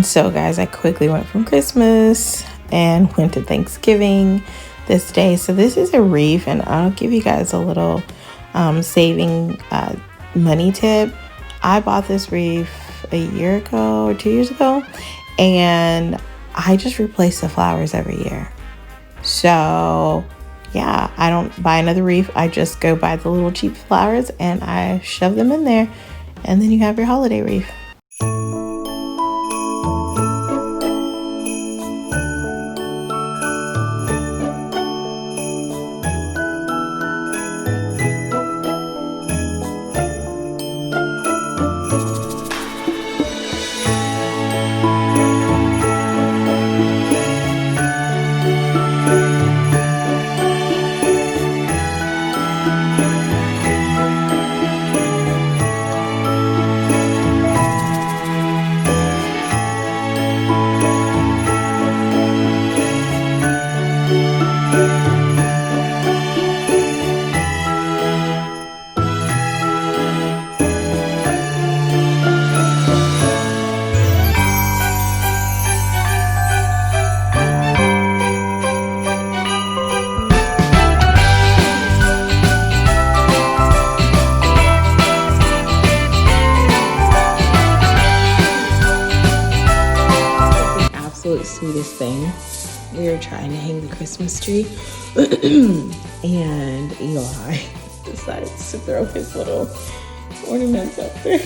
so guys, I quickly went from Christmas and went to Thanksgiving this day. So this is a wreath, and I'll give you guys a little saving money tip. I bought this wreath a year ago or 2 years ago, and I just replace the flowers every year. So yeah, I don't buy another wreath. I just go buy the little cheap flowers and I shove them in there, and then you have your holiday wreath. Sweetest thing. We were trying to hang the Christmas tree and Eli decides to throw his little ornaments up there.